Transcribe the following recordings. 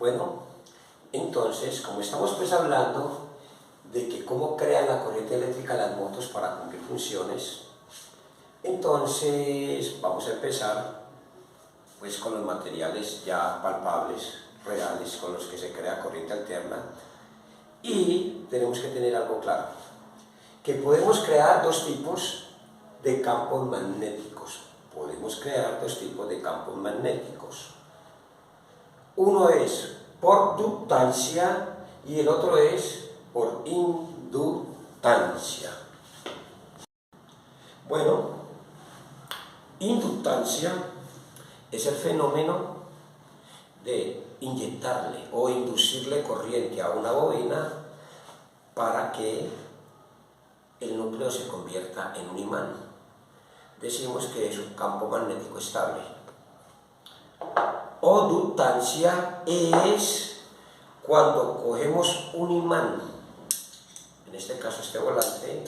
Bueno, entonces, como estamos pues hablando de que cómo crean la corriente eléctrica las motos para cumplir funciones, entonces vamos a empezar pues con los materiales ya palpables, reales, con los que se crea corriente alterna. Y tenemos que tener algo claro, que podemos crear dos tipos de campos magnéticos. Podemos crear dos tipos de campos magnéticos. Uno es por ductancia y el otro es por inductancia. Bueno, inductancia es el fenómeno de inyectarle o inducirle corriente a una bobina para que el núcleo se convierta en un imán. Decimos que es un campo magnético estable. O ductancia es cuando cogemos un imán, en este caso este volante,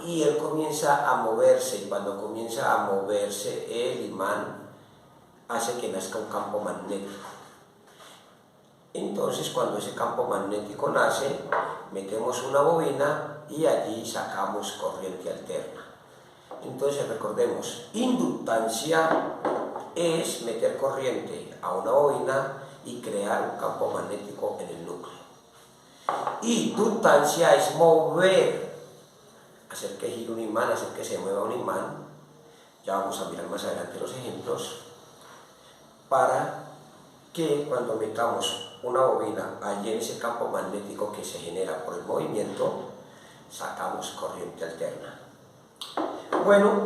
y él comienza a moverse, y cuando comienza a moverse el imán hace que nazca un campo magnético. Entonces, cuando ese campo magnético nace, metemos una bobina y allí sacamos corriente alterna. Entonces, recordemos, inductancia es meter corriente a una bobina y crear un campo magnético en el núcleo. Y ductancia es mover, hacer que gire un imán, hacer que se mueva un imán. Ya vamos a mirar más adelante los ejemplos, para que cuando metamos una bobina allí en ese campo magnético que se genera por el movimiento, sacamos corriente alterna. Bueno,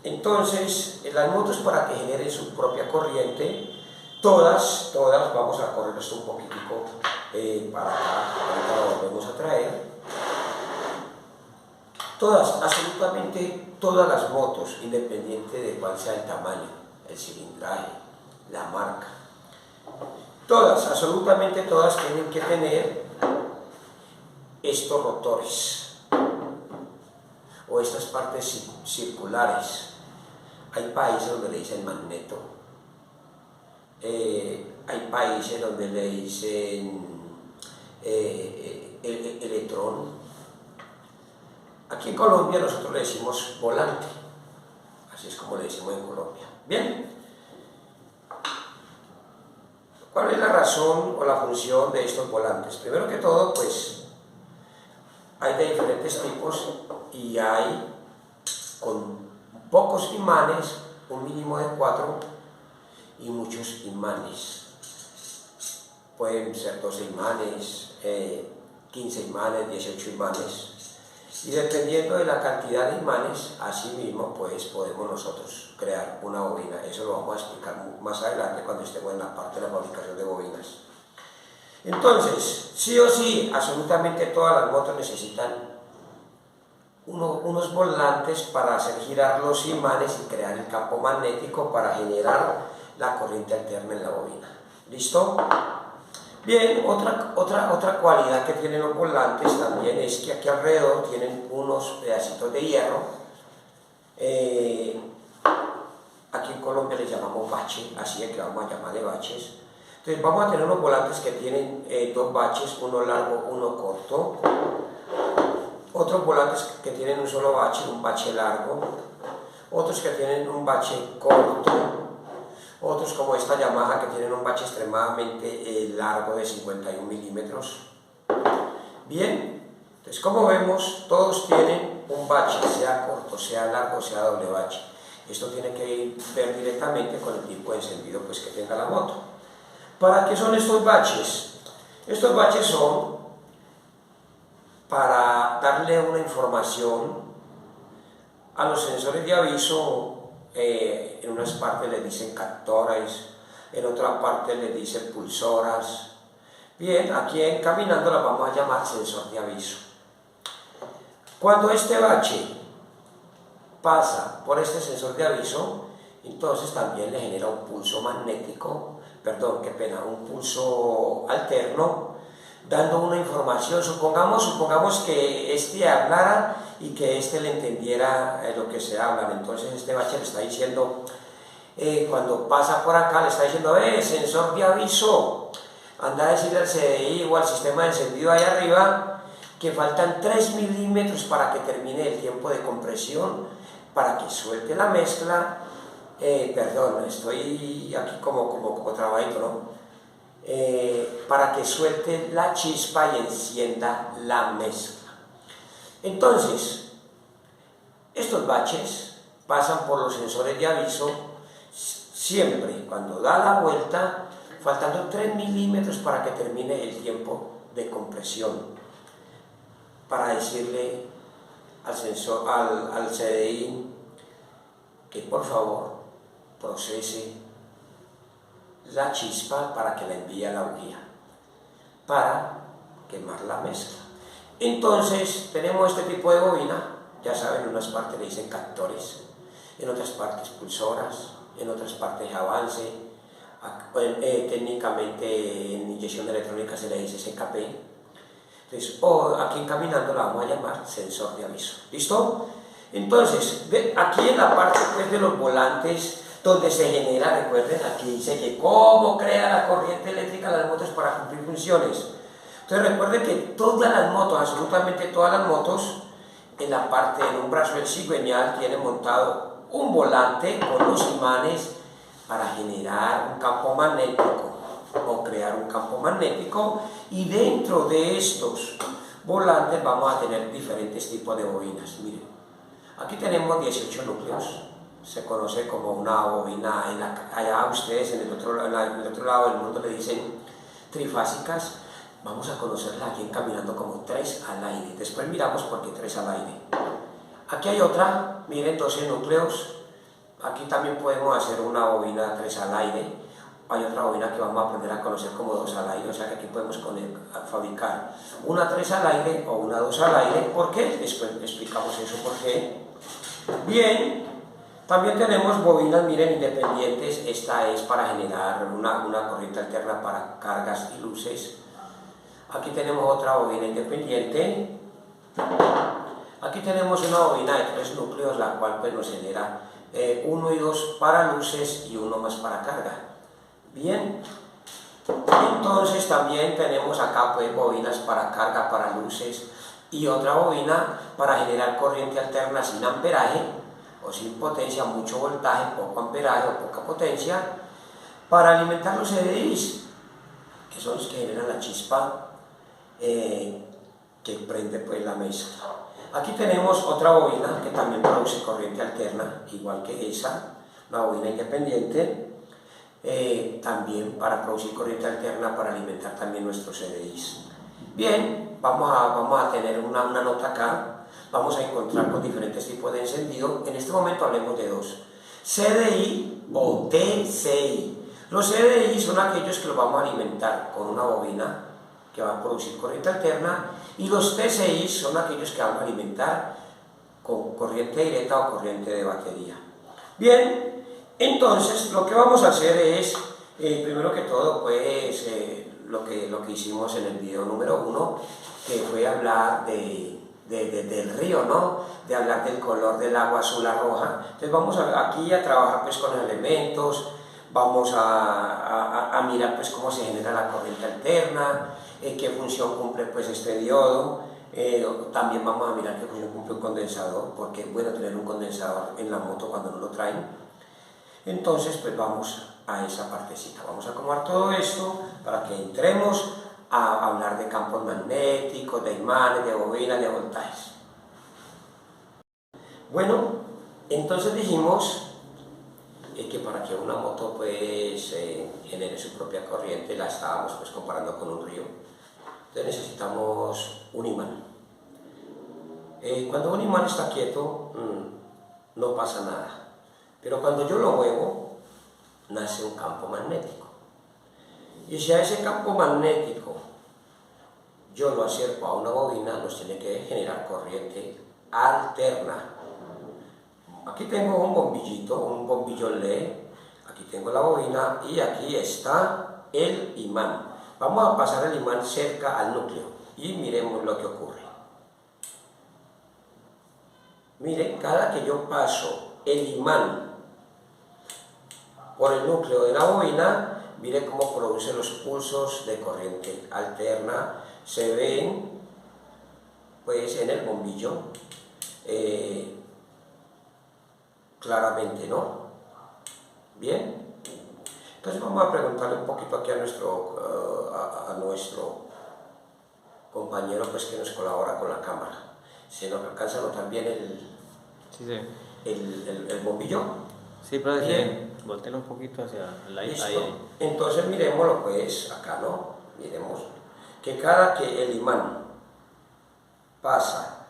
entonces las motos, para que generen su propia corriente, todas, vamos a correr esto un poquitico para acá, ahorita lo volvemos a traer. Todas, absolutamente todas las motos, independiente de cuál sea el tamaño, el cilindraje, la marca, todas, absolutamente todas tienen que tener estos rotores o estas partes circulares. Hay países donde le dicen magneto, hay países donde le dicen electrón. Aquí en Colombia nosotros le decimos volante, así es como le decimos en Colombia. Bien, ¿cuál es la razón o la función de estos volantes? Primero que todo, pues hay de diferentes tipos y hay con pocos imanes, un mínimo de 4, y muchos imanes. Pueden ser 12 imanes, 15 imanes, 18 imanes. Y dependiendo de la cantidad de imanes, así mismo pues podemos nosotros crear una bobina. Eso lo vamos a explicar más adelante cuando estemos en la parte de la fabricación de bobinas. Entonces, sí o sí, absolutamente todas las motos necesitan unos volantes para hacer girar los imanes y crear el campo magnético para generar la corriente alterna en la bobina. ¿Listo? Bien, otra cualidad que tienen los volantes también es que aquí alrededor tienen unos pedacitos de hierro. Aquí en Colombia les llamamos bache, así es que vamos a llamarle baches. Entonces vamos a tener unos volantes que tienen dos baches, uno largo, uno corto. Otros volantes que tienen un solo bache, un bache largo. Otros que tienen un bache corto. Otros como esta Yamaha que tienen un bache extremadamente largo de 51 milímetros. Bien, entonces como vemos, todos tienen un bache, sea corto, sea largo, sea doble bache. Esto tiene que ver directamente con el tipo de encendido pues, que tenga la moto. ¿Para qué son estos baches? Estos baches son para darle una información a los sensores de aviso. En unas partes les dicen captores, en otra parte les dicen pulsoras. Bien, aquí caminando las vamos a llamar sensor de aviso. Cuando este bache pasa por este sensor de aviso, entonces también le genera un pulso magnético, un pulso alterno, dando una información. Supongamos que este hablara y que este le entendiera lo que se habla. Entonces este bache le está diciendo: cuando pasa por acá le está diciendo, sensor de aviso, anda a decirle al CDI o al sistema de encendido ahí arriba que faltan 3 milímetros para que termine el tiempo de compresión, para que suelte la mezcla, perdón, estoy aquí como trabajito, ¿no? Para que suelte la chispa y encienda la mezcla. Entonces, estos baches pasan por los sensores de aviso siempre cuando da la vuelta, faltando 3 milímetros para que termine el tiempo de compresión, para decirle al sensor, al CDI que por favor procese la chispa para que la envíe a la bujía, para quemar la mezcla. Entonces tenemos este tipo de bobina, ya saben, en unas partes le dicen captores, en otras partes pulsoras, en otras partes avance, técnicamente en inyección electrónica se le dice SKP. Entonces, aquí en Caminando la vamos a llamar sensor de aviso. ¿Listo? Entonces, aquí en la parte pues, de los volantes, donde se genera, recuerden, aquí dice que cómo crea la corriente eléctrica las motos para cumplir funciones. Entonces recuerden que todas las motos, absolutamente todas las motos, en la parte, en un brazo del cigüeñal, tienen montado un volante con los imanes para generar un campo magnético o crear un campo magnético, y dentro de estos volantes vamos a tener diferentes tipos de bobinas. Miren, aquí tenemos 18 núcleos. Se conoce como una bobina, allá ustedes en el otro lado del mundo le dicen trifásicas. Vamos a conocerla aquí en Caminando como 3 al aire. Después miramos por qué 3 al aire. Aquí hay otra, miren, 12 núcleos. Aquí también podemos hacer una bobina 3 al aire. Hay otra bobina que vamos a aprender a conocer como 2 al aire, o sea que aquí podemos fabricar una 3 al aire o una 2 al aire. ¿Por qué? Después explicamos eso por qué. Bien. También tenemos bobinas, miren, independientes. Esta es para generar una corriente alterna para cargas y luces. Aquí tenemos otra bobina independiente. Aquí tenemos una bobina de 3 núcleos, la cual pues, nos genera 1 y 2 para luces y 1 más para carga. Bien. Entonces también tenemos acá pues, bobinas para carga, para luces, y otra bobina para generar corriente alterna sin amperaje o sin potencia, mucho voltaje, poco amperaje o poca potencia, para alimentar los CDIs, que son los que generan la chispa que prende pues la mezcla. Aquí tenemos otra bobina que también produce corriente alterna, igual que esa, una bobina independiente, también para producir corriente alterna, para alimentar también nuestros CDIs. Bien, vamos a tener una nota acá. Vamos a encontrar con diferentes tipos de encendido. En este momento hablemos de 2, CDI o DCI. Los CDI son aquellos que los vamos a alimentar con una bobina que va a producir corriente alterna, y los TCI son aquellos que vamos a alimentar con corriente directa o corriente de batería. Bien, entonces lo que vamos a hacer es, primero que todo, pues lo que hicimos en el video número 1, que fue hablar del río, ¿no? De hablar del color del agua azul a roja. Entonces vamos aquí a trabajar pues con los elementos, vamos a mirar pues cómo se genera la corriente alterna, qué función cumple pues este diodo, también vamos a mirar qué función cumple un condensador, porque es bueno tener un condensador en la moto cuando no lo traen. Entonces pues vamos a esa partecita, vamos a acomodar todo esto para que entremos a hablar de campos magnéticos, de imanes, de bobinas, de voltajes. Bueno, entonces dijimos que para que una moto pues genere su propia corriente, la estábamos pues comparando con un río. Entonces necesitamos un imán. Cuando un imán está quieto, no pasa nada. Pero cuando yo lo muevo, nace un campo magnético. Y si a ese campo magnético yo lo acerco a una bobina, nos tiene que generar corriente alterna. Aquí tengo un bombillito, un bombillo LED, aquí tengo la bobina y aquí está el imán. Vamos a pasar el imán cerca al núcleo y miremos lo que ocurre. Miren, cada que yo paso el imán por el núcleo de la bobina, mire cómo produce los pulsos de corriente alterna, se ven pues en el bombillo claramente, ¿no? Bien, entonces vamos a preguntarle un poquito aquí a nuestro compañero pues que nos colabora con la cámara. ¿Se nos alcanza a notar bien Sí, sí. el bombillo? Sí, pero Bien. volteenlo un poquito hacia el aire. Listo. Ahí. Entonces miremoslo pues acá, ¿no? Miremos que cada que el imán pasa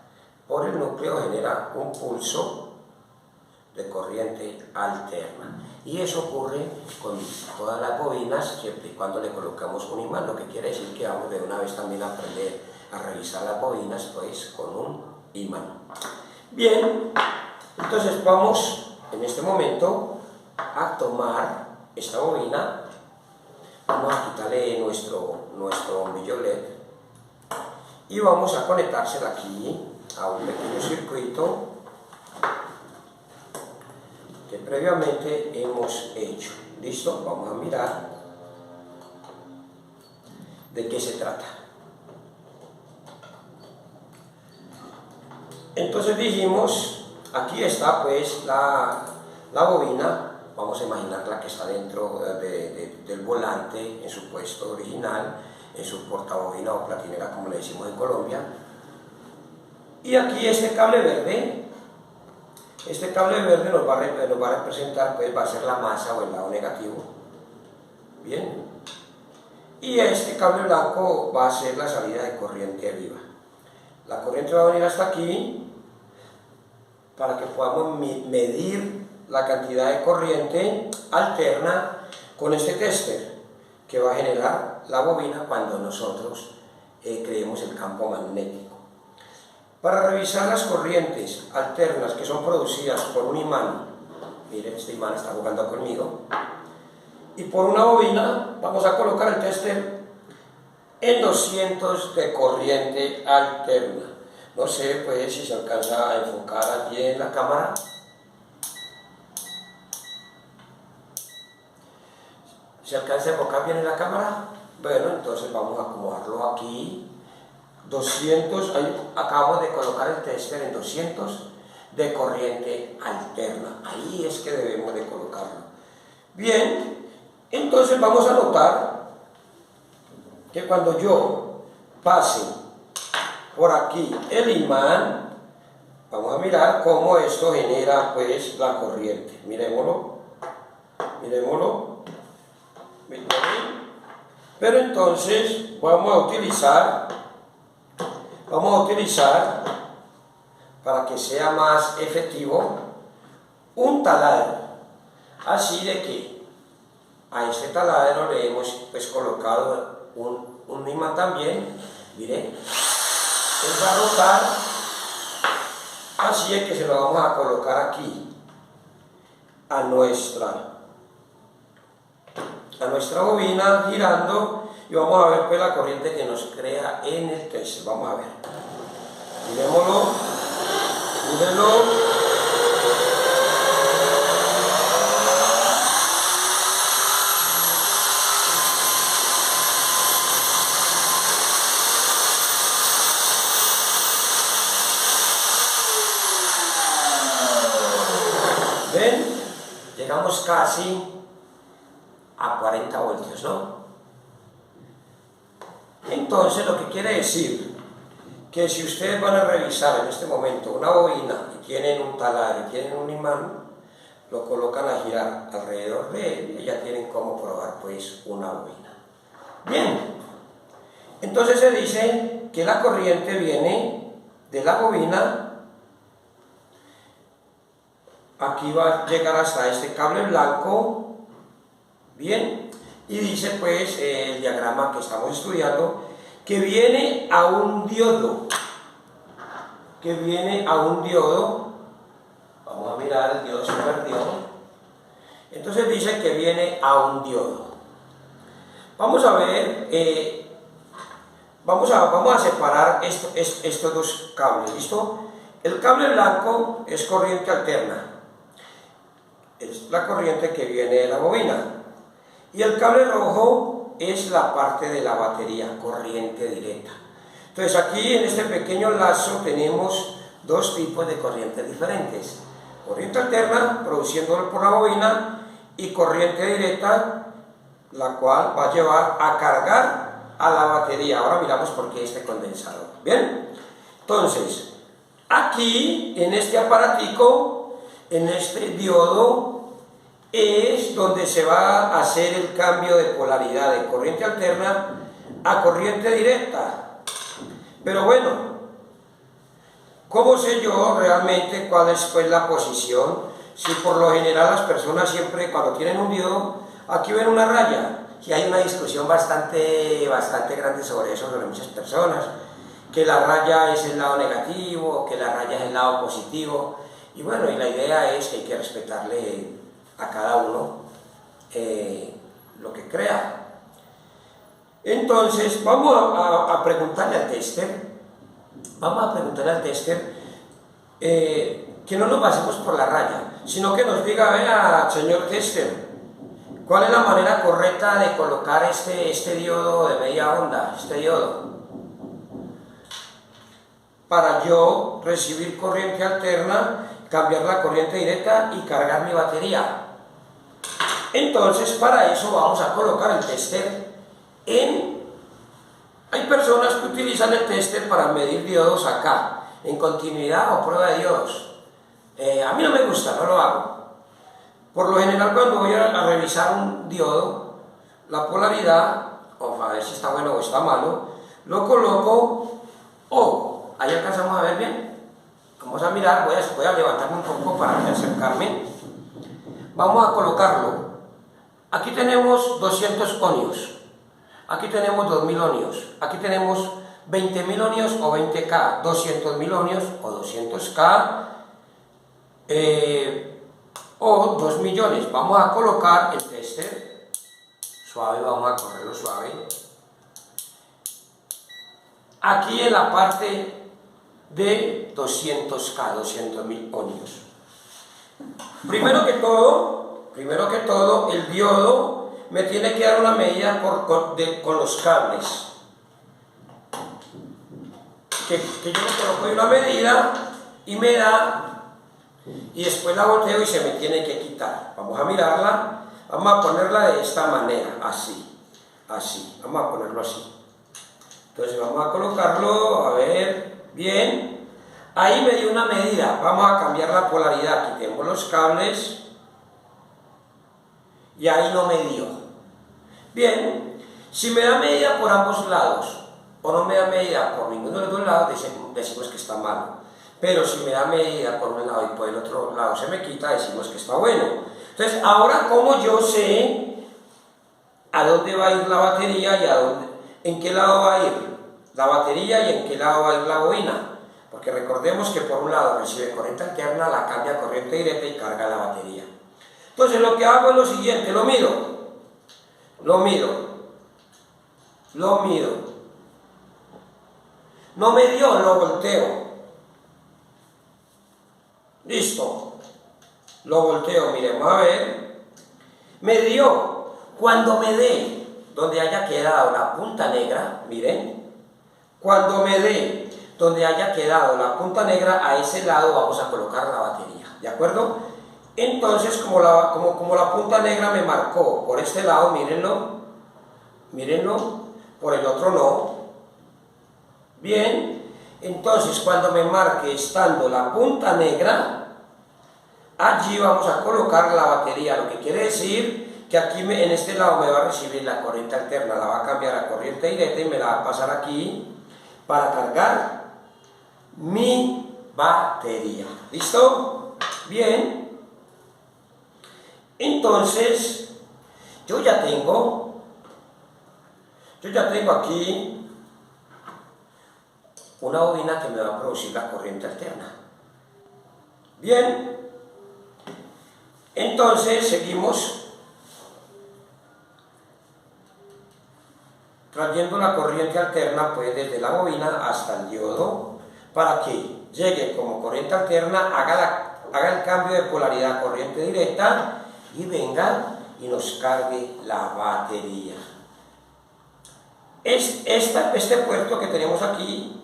por el núcleo genera un pulso de corriente alterna, y eso ocurre con todas las bobinas siempre y cuando le colocamos un imán, lo que quiere decir que vamos de una vez también a aprender a revisar las bobinas pues con un imán. Bien, entonces vamos en este momento a tomar esta bobina, vamos a quitarle nuestro bombillo LED y vamos a conectársela aquí a un pequeño circuito que previamente hemos hecho. ¿Listo? Vamos a mirar de qué se trata. Entonces dijimos, aquí está pues la bobina, vamos a imaginar la que está dentro del volante en su puesto original, en su portabobina o platinera como le decimos en Colombia. Y aquí este cable verde nos va a representar, pues va a ser la masa o el lado negativo. Bien. Y este cable blanco va a ser la salida de corriente viva. La corriente va a venir hasta aquí para que podamos medir la cantidad de corriente alterna con este tester que va a generar la bobina cuando nosotros creemos el campo magnético. Para revisar las corrientes alternas que son producidas por un imán, miren, este imán está jugando conmigo, y por una bobina, vamos a colocar el tester en 200 de corriente alterna. No sé pues si se alcanza a enfocar aquí en la cámara. ¿Se alcanza a enfocar bien en la cámara? Bueno, entonces vamos a acomodarlo aquí. 200, acabamos de colocar el tester en 200 de corriente alterna. Ahí es que debemos de colocarlo. Bien, entonces vamos a notar que cuando yo pase por aquí el imán, vamos a mirar cómo esto genera pues la corriente. Miremoslo. Pero entonces vamos a utilizar para que sea más efectivo un taladro, así de que a este taladro le hemos pues colocado un imán también. Mire, él va a rotar, así es que se lo vamos a colocar aquí a nuestra bobina girando, y vamos a ver pues la corriente que nos crea en el tester. Vamos a ver, mírenlo. ¿Ven? Llegamos casi a 40 voltios, ¿no? Entonces, lo que quiere decir que si ustedes van a revisar en este momento una bobina y tienen un taladro y tienen un imán, lo colocan a girar alrededor de él y ya tienen cómo probar pues una bobina. Bien, entonces se dice que la corriente viene de la bobina, aquí va a llegar hasta este cable blanco, bien, y dice pues el diagrama que estamos estudiando que viene a un diodo, vamos a mirar el diodo superdiodo. Entonces dice que viene a un diodo. Vamos a ver, vamos a separar estos dos cables, ¿listo? El cable blanco es corriente alterna, es la corriente que viene de la bobina. Y el cable rojo es la parte de la batería, corriente directa. Entonces aquí en este pequeño lazo tenemos dos tipos de corrientes diferentes. Corriente alterna, produciéndolo por la bobina, y corriente directa, la cual va a llevar a cargar a la batería. Ahora miramos por qué este condensador. Bien, entonces aquí en este aparatico, en este diodo, es donde se va a hacer el cambio de polaridad de corriente alterna a corriente directa. Pero bueno, ¿cómo sé yo realmente cuál es pues la posición? Si por lo general las personas siempre cuando tienen un diodo, aquí ven una raya, y hay una discusión bastante grande sobre eso, sobre muchas personas, que la raya es el lado negativo, que la raya es el lado positivo, y bueno, y la idea es que hay que respetarle a cada uno lo que crea. Entonces vamos a preguntarle al tester, que no nos basemos por la raya, sino que nos diga, vea, señor tester, ¿cuál es la manera correcta de colocar este diodo de media onda, este diodo, para yo recibir corriente alterna, cambiar la corriente directa y cargar mi batería? Entonces para eso vamos a colocar el tester hay personas que utilizan el tester para medir diodos acá, en continuidad o prueba de diodos. A mí no me gusta, no lo hago. Por lo general cuando voy a revisar un diodo, la polaridad, o a ver si está bueno o está malo, lo coloco, ahí alcanzamos a ver bien. Vamos a mirar, voy a levantarme un poco para acercarme. Vamos a colocarlo. Aquí tenemos 200 ohmios, aquí tenemos 2000 ohmios, aquí tenemos 20.000 ohmios o 20K, 200.000 ohmios o 200K, o 2 millones. Vamos a colocar el tester, suave, vamos a correrlo suave, aquí en la parte de 200K, 200.000 ohmios. Primero que todo, el diodo me tiene que dar una medida con los cables. Que yo le coloco una medida y me da, y después la volteo y se me tiene que quitar. Vamos a mirarla, vamos a ponerla de esta manera, así, vamos a ponerlo así. Entonces vamos a colocarlo, a ver, bien. Ahí me dio una medida, vamos a cambiar la polaridad, quitemos los cables, y ahí no me dio. Bien, si me da medida por ambos lados, o no me da medida por ninguno de los dos lados, decimos que está malo. Pero si me da medida por un lado y por el otro lado se me quita, decimos que está bueno. Entonces, ahora, ¿cómo yo sé a dónde va a ir la batería y en qué lado va a ir la batería y en qué lado va a ir la bobina? Porque recordemos que por un lado recibe corriente alterna, la cambia a corriente directa y carga la batería. Entonces lo que hago es lo siguiente, lo mido, no me dio, lo volteo, listo, lo volteo, miremos a ver, me dio, cuando me dé, donde haya quedado la punta negra, miren, cuando me dé donde haya quedado la punta negra, a ese lado vamos a colocar la batería, ¿de acuerdo? Entonces, como la punta negra me marcó por este lado, mírenlo, por el otro no. Bien, entonces cuando me marque estando la punta negra, allí vamos a colocar la batería, lo que quiere decir que aquí en este lado me va a recibir la corriente alterna, la va a cambiar a corriente directa y me la va a pasar aquí para cargar mi batería. ¿Listo? Bien. Entonces, yo ya tengo aquí una bobina que me va a producir la corriente alterna. Bien, entonces seguimos trayendo la corriente alterna pues desde la bobina hasta el diodo para que llegue como corriente alterna, haga el cambio de polaridad a corriente directa y venga y nos cargue la batería. Este puerto que tenemos aquí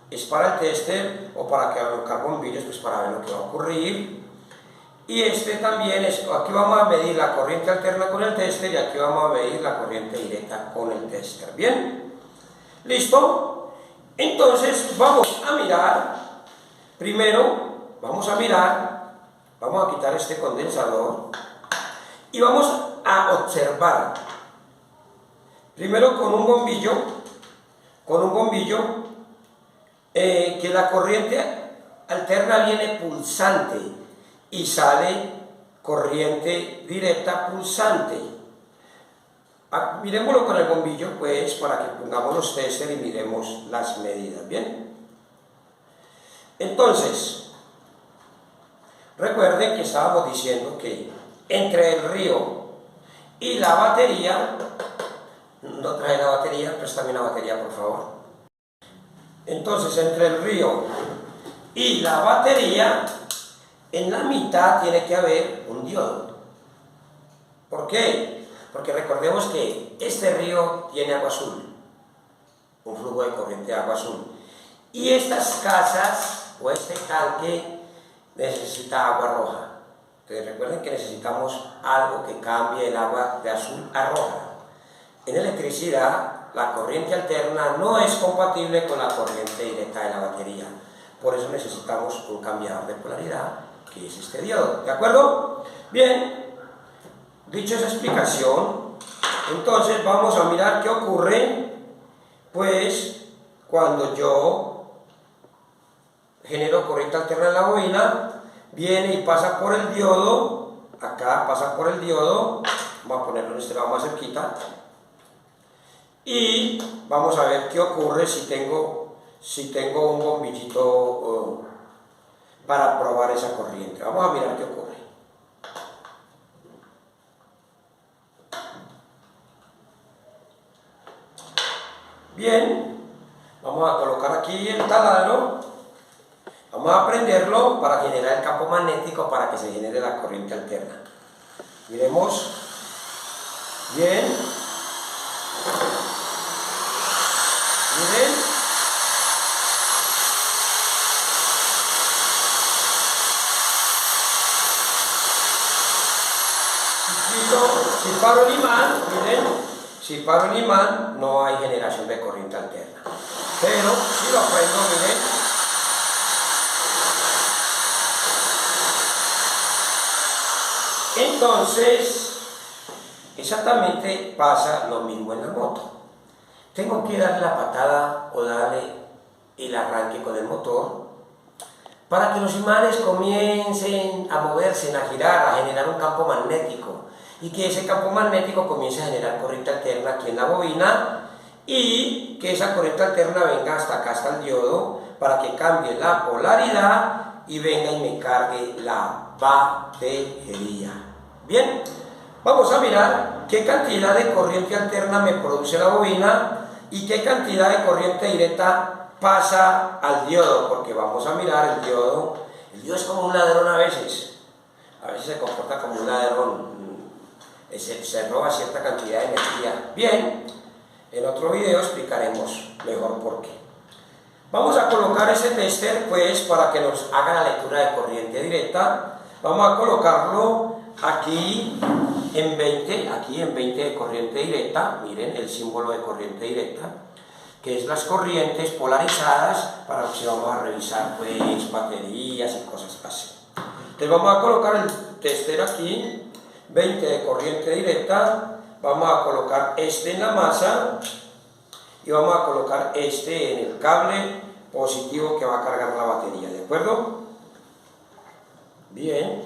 es para el tester o para que colocar bombillos, pues para ver lo que va a ocurrir. Y este también es, aquí vamos a medir la corriente alterna con el tester y aquí vamos a medir la corriente directa con el tester. ¿Bien? ¿Listo? Entonces vamos a mirar, primero vamos a quitar este condensador y vamos a observar, primero con un bombillo, que la corriente alterna viene pulsante y sale corriente directa pulsante. Miremoslo con el bombillo, pues, para que pongamos los tester y miremos las medidas. ¿Bien? Entonces, recuerden que estábamos diciendo que entre el río y la batería, no trae la batería, préstame una batería por favor. Entonces, entre el río y la batería, en la mitad tiene que haber un diodo. ¿Por qué? Porque recordemos que este río tiene agua azul, un flujo de corriente de agua azul, y estas casas o este tanque necesita agua roja. Entonces recuerden que necesitamos algo que cambie el agua de azul a roja. En electricidad, la corriente alterna no es compatible con la corriente directa de la batería. Por eso necesitamos un cambiador de polaridad, que es este diodo. ¿De acuerdo? Bien, dicho esa explicación, entonces vamos a mirar qué ocurre, pues, cuando yo genero corriente alterna en la bobina, viene y pasa por el diodo, acá pasa por el diodo, vamos a ponerlo en este lado más cerquita, y vamos a ver qué ocurre si tengo un bombillito para probar esa corriente. Vamos a mirar qué ocurre. Bien, vamos a colocar aquí el taladro, vamos a prenderlo para generar el campo magnético para que se genere la corriente alterna. Miremos. Bien. Miren. Si paro el imán, miren, si paro el imán no hay generación de corriente alterna. Pero si lo prendo, miren, entonces exactamente pasa lo mismo en la moto. Tengo que darle la patada o darle el arranque con el motor para que los imanes comiencen a moverse, a girar, a generar un campo magnético y que ese campo magnético comience a generar corriente alterna aquí en la bobina y que esa corriente alterna venga hasta acá, hasta el diodo, para que cambie la polaridad y venga y me cargue la batería. Bien, vamos a mirar qué cantidad de corriente alterna me produce la bobina y qué cantidad de corriente directa pasa al diodo, porque vamos a mirar el diodo es como un ladrón a veces se comporta como un ladrón, se roba cierta cantidad de energía. Bien, en otro video explicaremos mejor por qué. Vamos a colocar ese tester, pues, para que nos haga la lectura de corriente directa. Vamos a colocarlo aquí en 20 de corriente directa. Miren el símbolo de corriente directa, que es las corrientes polarizadas, para que vamos a revisar, pues, baterías y cosas así. Entonces vamos a colocar el tester aquí, 20 de corriente directa, vamos a colocar este en la masa y vamos a colocar este en el cable positivo que va a cargar la batería, ¿de acuerdo? Bien,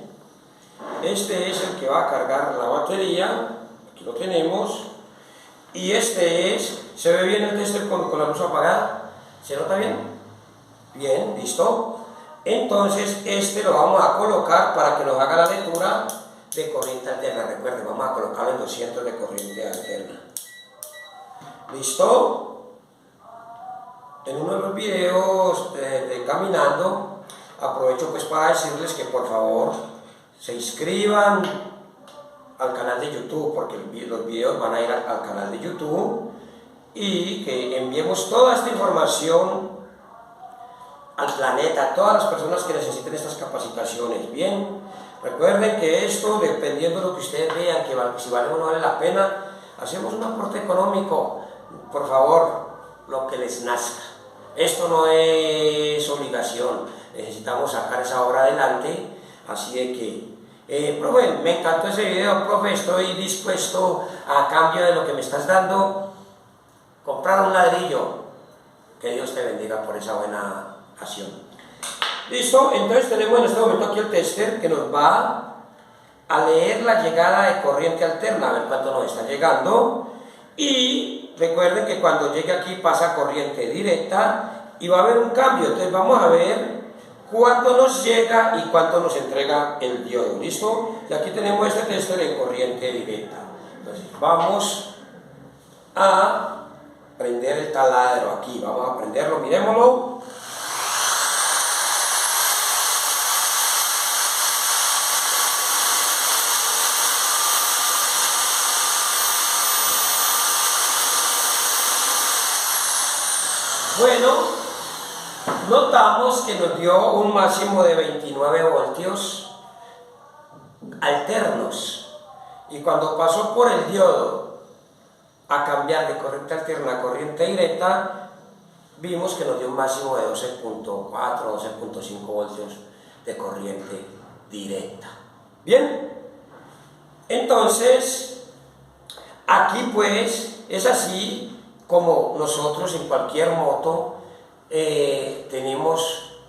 este es el que va a cargar la batería, aquí lo tenemos, y este es, ¿se ve bien el tester con la luz apagada? ¿Se nota bien? Bien, listo. Entonces este lo vamos a colocar para que nos haga la lectura de corriente alterna. Recuerden, vamos a colocarlo en 200 de corriente alterna. ¿Listo? En uno de los videos de Caminando, aprovecho pues para decirles que por favor se inscriban al canal de YouTube, porque los videos van a ir al canal de YouTube, y que enviemos toda esta información al planeta, a todas las personas que necesiten estas capacitaciones. Bien, recuerden que esto, dependiendo de lo que ustedes vean, que si vale o no vale la pena, hacemos un aporte económico. Por favor, lo que les nazca. Esto no es obligación, necesitamos sacar esa obra adelante, así de que, profe, me encantó ese video, profe, estoy dispuesto a cambio de lo que me estás dando, comprar un ladrillo. Que Dios te bendiga por esa buena acción. Listo, entonces tenemos en este momento aquí el tester que nos va a leer la llegada de corriente alterna, a ver cuánto nos está llegando, y recuerden que cuando llegue aquí pasa corriente directa y va a haber un cambio. Entonces vamos a ver cuánto nos llega y cuánto nos entrega el diodo. ¿Listo? Y aquí tenemos este tester en corriente directa. Entonces vamos a prender el taladro aquí, vamos a prenderlo, miremoslo. Bueno, notamos que nos dio un máximo de 29 voltios alternos, y cuando pasó por el diodo a cambiar de corriente alterna a corriente directa, vimos que nos dio un máximo de 12.4, 12.5 voltios de corriente directa. Bien, entonces aquí pues es así como nosotros en cualquier moto tenemos.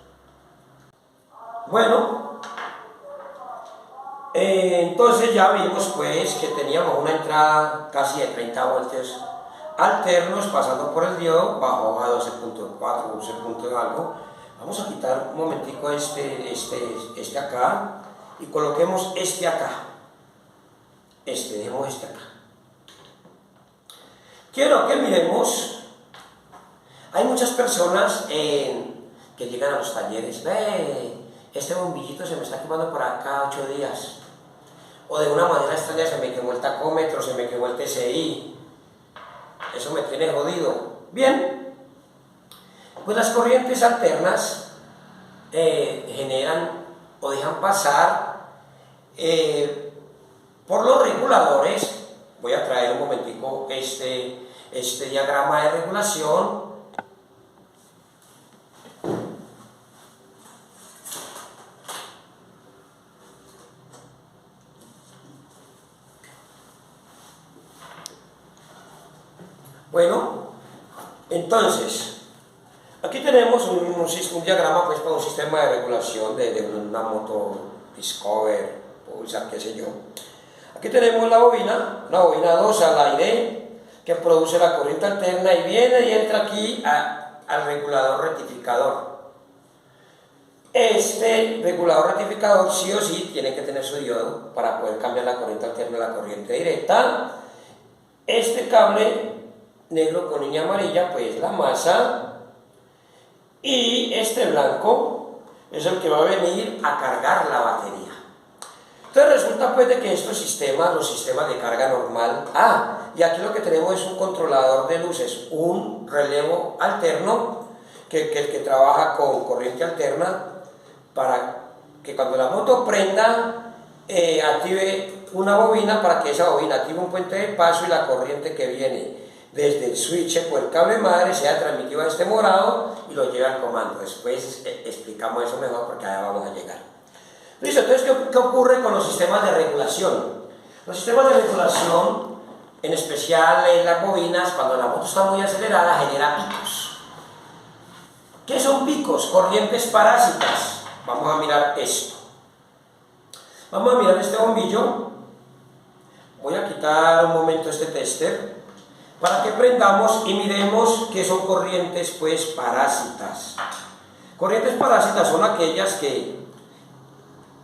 Bueno, entonces ya vimos pues que teníamos una entrada casi de 30 voltios alternos pasando por el diodo, bajó a 12.4, 12 punto y algo. Vamos a quitar un momentico este acá y coloquemos este acá. Dejemos este acá. Quiero que miremos, hay muchas personas que llegan a los talleres, este bombillito se me está quemando por acá 8 días, o de una manera extraña se me quemó el tacómetro, se me quemó el TCI, eso me tiene jodido. Bien, pues las corrientes alternas generan o dejan pasar por los reguladores. Voy a traer un momentico este diagrama de regulación. Bueno, entonces, aquí tenemos un diagrama pues, para un sistema de regulación de una moto Discover, Pulsar, qué sé yo. Aquí tenemos la bobina, una bobina 2 al aire, que produce la corriente alterna y viene y entra aquí al regulador rectificador. Este regulador rectificador sí o sí tiene que tener su diodo para poder cambiar la corriente alterna a la corriente directa. Este cable negro con línea amarilla pues la masa, y este blanco es el que va a venir a cargar la batería. Entonces resulta pues de que estos sistemas, los sistemas de carga normal, y aquí lo que tenemos es un controlador de luces, un relevo alterno, que trabaja con corriente alterna, para que cuando la moto prenda, active una bobina, para que esa bobina active un puente de paso y la corriente que viene desde el switch por el cable madre sea transmitido a este morado y lo lleve al comando. Después explicamos eso mejor porque allá vamos a llegar. Listo, entonces, ¿qué ocurre con los sistemas de regulación? Los sistemas de regulación, en especial en las bobinas, cuando la moto está muy acelerada, genera picos. ¿Qué son picos? Corrientes parásitas. Vamos a mirar esto. Vamos a mirar este bombillo. Voy a quitar un momento este tester para que prendamos y miremos qué son corrientes pues parásitas. Corrientes parásitas son aquellas que,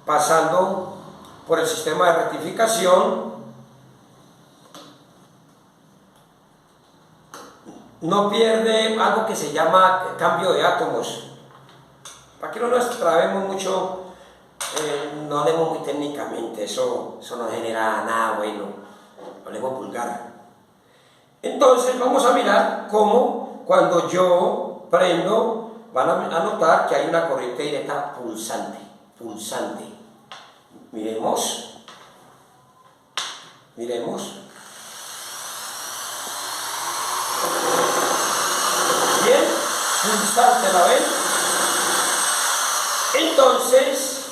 pasando por el sistema de rectificación, no pierde algo que se llama cambio de átomos. Para que no nos trabemos mucho, no leemos muy técnicamente, eso no genera nada bueno, lo leemos vulgar. Entonces vamos a mirar cómo cuando yo prendo, van a notar que hay una corriente directa pulsante. Miremos. Bien, pulsante, ¿la ven? Entonces,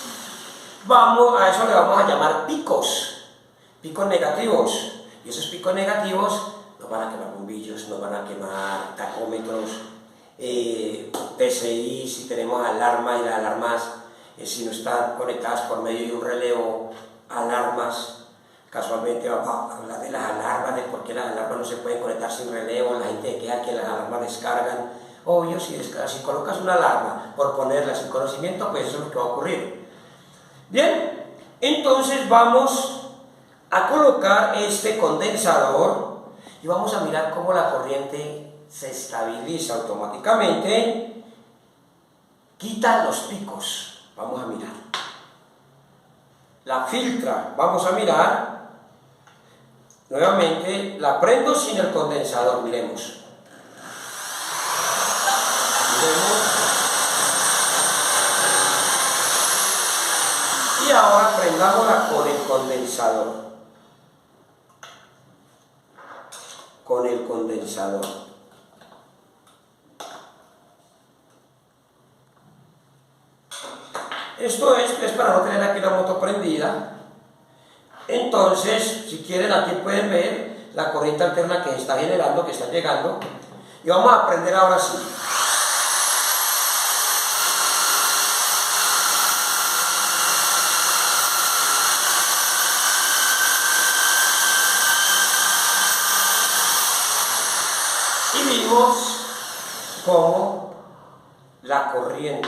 a eso le vamos a llamar picos negativos. Y esos picos negativos nos van a quemar bombillos, nos van a quemar tacómetros, PCI, si tenemos alarmas, y las alarmas, si no están conectadas por medio de un relevo, alarmas. Casualmente vamos a hablar de las alarmas, de por qué las alarmas no se pueden conectar sin relevo, la gente queda que las alarmas descargan. Obvio, si colocas una alarma por ponerla sin conocimiento, pues eso es lo que va a ocurrir. Bien, entonces vamos a colocar este condensador y vamos a mirar cómo la corriente se estabiliza automáticamente, quita los picos. Vamos a mirar. La filtra, vamos a mirar. Nuevamente la prendo sin el condensador, miremos. Y ahora prendámosla con el condensador. Esto es para no tener aquí la moto prendida. Entonces, si quieren, aquí pueden ver la corriente alterna que está generando, que está llegando. Y vamos a prender ahora sí. Y vimos cómo la corriente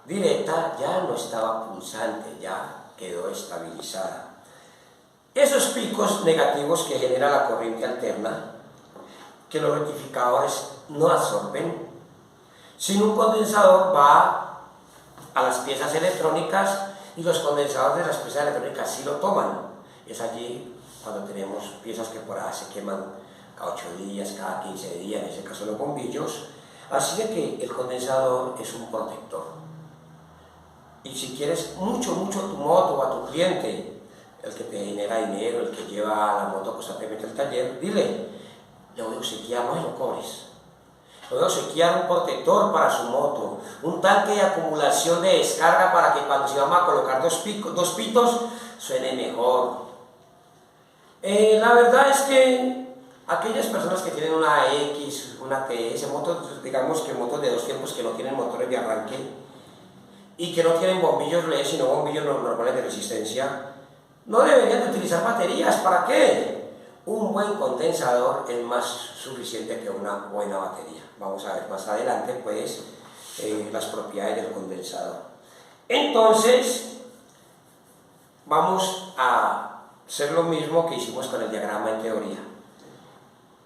directa ya no estaba pulsante, ya quedó estabilizada. Esos picos negativos que genera la corriente alterna, que los rectificadores no absorben, sin un condensador va a las piezas electrónicas y los condensadores de las piezas electrónicas sí lo toman. Es allí cuando tenemos piezas que por ahí se queman cada 8 días, cada 15 días, en ese caso los bombillos. Así de que el condensador es un protector. Y si quieres mucho tu moto o a tu cliente, el que te genera dinero, el que lleva la moto constantemente al taller, dile, le voy a obsequiar, no lo cobres. Le voy a obsequiar un protector para su moto, un tanque de acumulación de descarga para que cuando se vamos a colocar dos pitos suene mejor. La verdad es que aquellas personas que tienen una X, una TS, motos, digamos que motos de 2 tiempos que no tienen motores de arranque y que no tienen bombillos LED, sino bombillos normales de resistencia, no deberían de utilizar baterías. ¿Para qué? Un buen condensador es más suficiente que una buena batería. Vamos a ver más adelante, pues, las propiedades del condensador. Entonces, vamos a hacer lo mismo que hicimos con el diagrama en teoría.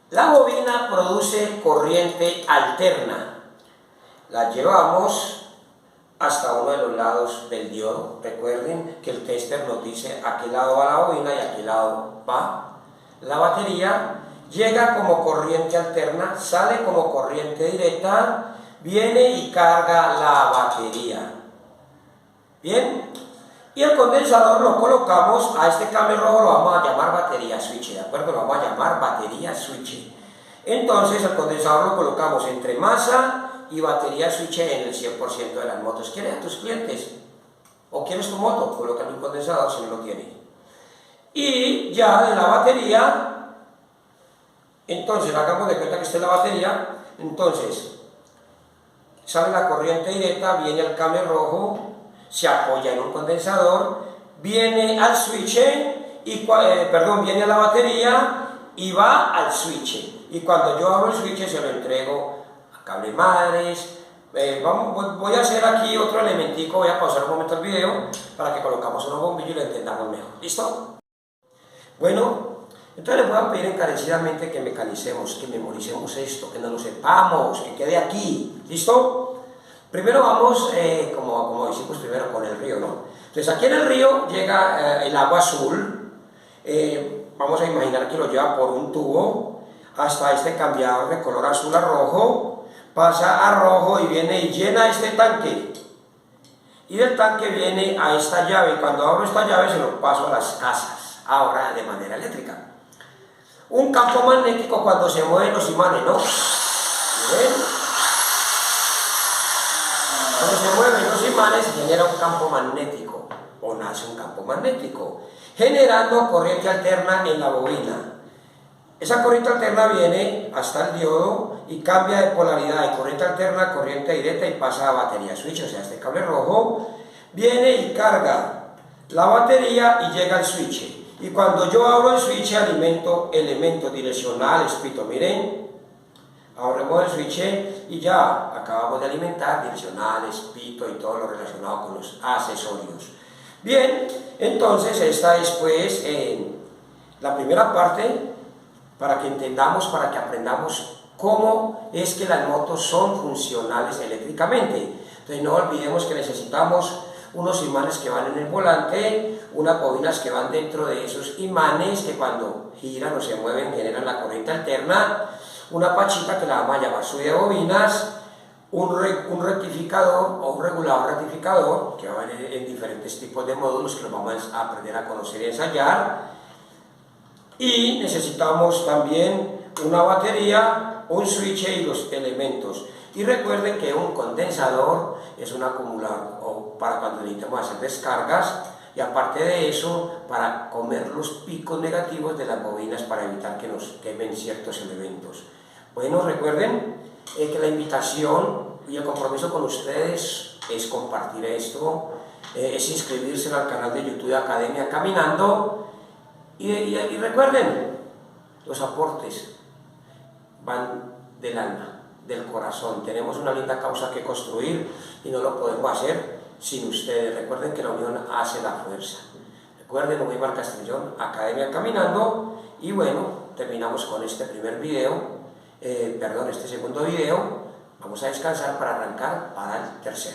La bobina produce corriente alterna. La llevamos hasta uno de los lados del diodo. Recuerden que el tester nos dice a qué lado va la bobina y a qué lado va la batería. Llega como corriente alterna, sale como corriente directa, viene y carga la batería. Bien, y el condensador lo colocamos a este cable rojo, lo vamos a llamar batería switch, ¿de acuerdo? Lo vamos a llamar batería switch. Entonces el condensador lo colocamos entre masa y batería switch en el 100% de las motos. ¿Quieres a tus clientes? ¿O quieres tu moto? Colócale un condensador si no lo tienes. Y ya de la batería, entonces hagamos de cuenta que esta es la batería. Entonces sale la corriente directa, viene al cable rojo, se apoya en un condensador, viene al switch, viene a la batería y va al switch. Y cuando yo abro el switch se lo entrego a cable madres. Voy a hacer aquí otro elementico, voy a pausar un momento el video para que colocamos unos bombillos y lo entendamos mejor. ¿Listo? Bueno, entonces les voy a pedir encarecidamente que mecanicemos, que memoricemos esto, que no lo sepamos, que quede aquí. ¿Listo? Primero vamos, como decimos primero, con el río, ¿no? Entonces aquí en el río llega el agua azul, vamos a imaginar que lo lleva por un tubo hasta este cambiador de color azul a rojo, pasa a rojo y viene y llena este tanque. Y del tanque viene a esta llave, cuando abro esta llave se lo paso a las casas, ahora de manera eléctrica. Un campo magnético cuando se mueven los imanes, ¿no? ¿Ven? Cuando se mueven los imanes genera un campo magnético, o nace un campo magnético, generando corriente alterna en la bobina. Esa corriente alterna viene hasta el diodo y cambia de polaridad de corriente alterna a corriente directa y pasa a batería switch, o sea, este cable rojo viene y carga la batería y llega al switch. Y cuando yo abro el switch alimento elementos direccionales, pito, miren, abrimos el switch y ya acabamos de alimentar direccionales, pito y todo lo relacionado con los accesorios. Bien, entonces esta es pues la primera parte, para que entendamos, para que aprendamos cómo es que las motos son funcionales eléctricamente. Entonces no olvidemos que necesitamos unos imanes que van en el volante, unas bobinas que van dentro de esos imanes que cuando giran o se mueven generan la corriente alterna, una pachita que la vamos a llamar subida de bobinas, un rectificador o un regulador rectificador que va a venir en diferentes tipos de módulos que los vamos a aprender a conocer y ensayar. Y necesitamos también una batería, un switch y los elementos. Y recuerden que un condensador es un acumulador o para cuando necesitamos hacer descargas, y aparte de eso para comer los picos negativos de las bobinas para evitar que nos quemen ciertos elementos. Bueno, recuerden que la invitación y el compromiso con ustedes es compartir esto, es inscribirse al canal de YouTube de Academia Caminando. Y recuerden, los aportes van del alma, del corazón. Tenemos una linda causa que construir y no lo podemos hacer sin ustedes. Recuerden que la unión hace la fuerza. Recuerden, Omar Castellón, Academia Caminando. Y bueno, terminamos con este primer video, este segundo video. Vamos a descansar para arrancar para el tercero.